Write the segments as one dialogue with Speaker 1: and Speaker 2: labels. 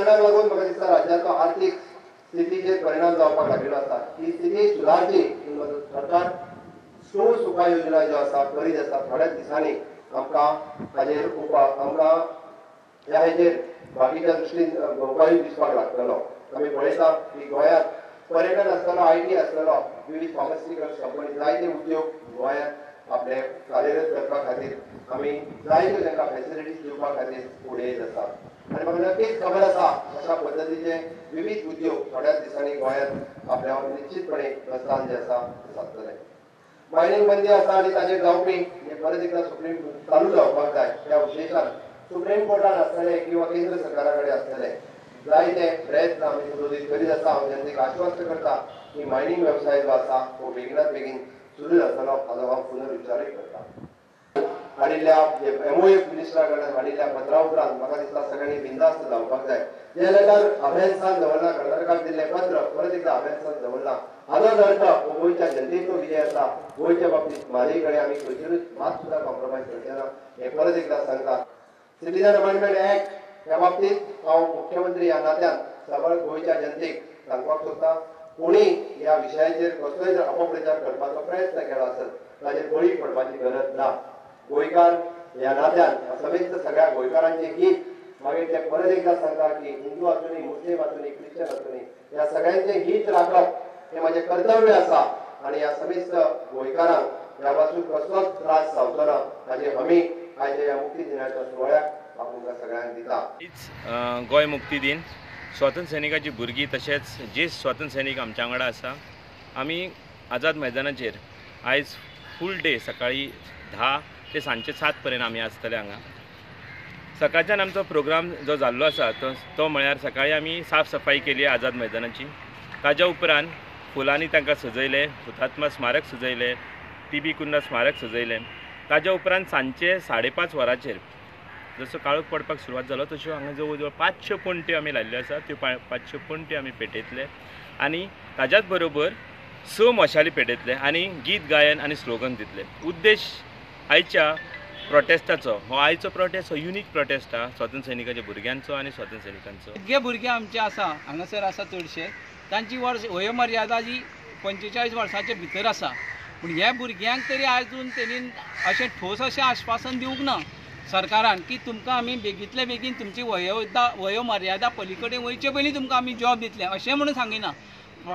Speaker 1: कारणाक लागून म्हाका दिसता राज्याचो आर्थीक स्थितीचेर परिणाम जावपाक लागिल्लो आसा। ही स्थिती सुदारची सरकार ठोस उपाय योजना ज्यो आसा करीत आसा। थोड्या दिसांनी आमकां ह्या हेजेर बाकीच्या दृश्टीन उपाय दिसपाक लागतलो। आमी पळयता की गोंयांत पर्यटन आसतलो, IT आसतलो, विविध फार्मास्युटिकल कंपनी, जायते उद्योग गोंयांत आपले कार्यरत करपा खातीर आमी जायत्यो तांकां फॅसिलिटीज दिवपा खातीर फुडें येत आसा। आनी म्हाका नक्कीच खबर आसा अशा पद्दतीचे विविध उद्योग थोड्या दिसांनी गोंयांत आपल्या निश्चितपणे प्रस्थान जे आसा सादतले। मायनिंग बंदी आसा आनी ताचेर जावपी परत एकदा सुप्रीम चालू जावपाक जाय ह्या उद्देशान सुप्रीम कोर्टान आसतले किंवा केंद्र सरकारा कडेन आसतले जायते प्रयत्न आमी सुरळीत करीत आसा। हांव जनतेक आश्वस्त करता की मायनिंग वेवसाय जो आसा तो बेगिनात बेगीन सुरू जातलो हाचो हांव पुनर्विचारूय करता। हाडिल्ल्या MOF मिनिस्टरा कडल्यान हाडिल्ल्या पत्रा उपरांत म्हाका दिसता सगळ्यांनी बिंदास्त जावपाक जाय। जे लेटर अभ्यासान दवरला, कर्नाटकाक दिल्लें पत्र परत एकदा अभ्यासान दवरला हाचो अर्थ हो गोंयच्या जनतेचो विजय आसा। गोंयच्या बाबतींत म्हाजे कडेन आमी खंयसरूच मात सुद्दां कॉम्प्रोमायज करचे ना हें परत एकदा सांगता। सिटीजन अमेंडमेंट एक्ट ह्या बाबतींत हांव मुख्यमंत्री ह्या नात्यान सबळ गोंयच्या जनतेक सांगपाक सोदता कोणी ह्या विशयाचेर कसलोय जर अपप्रचार करपाचो प्रयत्न केलो आसत ताचेर बळी पडपाची गरज ना। गोंयकार ह्या नात्यान समेस्त सगळ्या गोंयकारांचें हित मागीर ते परत एकदा सांगता की हिंदू आसूनी, मुस्लीम आसूनी, क्रिश्चन आसूनी ह्या सगळ्यांचें हित राखप हें म्हाजें कर्तव्य आसा आनी ह्या समेस्त गोंयकारांक ह्या पासून कसलोच त्रास जावचो ना हाची हमी आयच्या ह्या मुक्ती दिनाच्या सुवाळ्याक हांव तुमकां सगळ्यांक दिता।
Speaker 2: गोंय मुक्ती दिन स्वातंत्र्य सैनिकाची भुरगीं तशेंच जे स्वातंत्र्य सैनीक आमच्या वांगडा आसा आमी आझाद मैदानाचेर आयज फूल डे सकाळी 10 ते सांजचे 7 पर्यंत आमी आसतले हांगा। सकाळच्यान आमचो प्रोग्राम जो जाल्लो आसा तो म्हळ्यार सकाळी आमी साफ सफाई केली आझाद मैदानाची। ताज्या उपरांत फुलांनी तांकां सजयले, हुतात्मा स्मारक सजयले, TB कुन्हा स्मारक सजयलें। ताज्या उपरांत सांजचे 5:30 वरांचेर जसो काळोख पडपाक सुरवात जालो तश्यो हांगा जवळ जवळ 500 पणट्यो आमी लायल्ल्यो आसा। त्यो 500 पणट्यो आमी पेटयतले आनी ताज्याच बरोबर 6 मशाली पेटयतले आनी गीत गायन आनी स्लोगन दितले। उद्देश आयच्या प्रोटेस्टाचो हो आयचो प्रोटेस्ट हो युनीक प्रोटेस्ट हा स्वातंत्र्य सैनिकाच्या भुरग्यांचो आनी स्वातंत्र्य सैनिकांचो।
Speaker 3: जे भुरगे आमचे आसा हांगासर आसा चडशे तांची वयोमर्यादा जी 45 वर्सांचे भितर आसा। पूण ह्या भुरग्यांक तरी आजून तेणीन अशें ठोस अशें आश्वासन दिवंक ना सरकारान की तुमकां आमी बेगींतले बेगीन तुमची वयोमर्यादा पलीकडे वयचे पयलीं तुमकां आमी जॉब दितले अशें म्हणून सांगिना।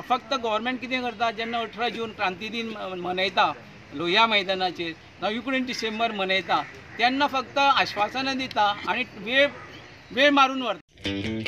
Speaker 3: फक्त गव्हर्मेंट कितें करता जेन्ना 18 जून क्रांती दिन मनयता लोहिया मैदानाचेर 29 डिसेंबर मनयता तेन्ना फक्त आश्वासनां दिता आनी वेळ मारून व्हरता।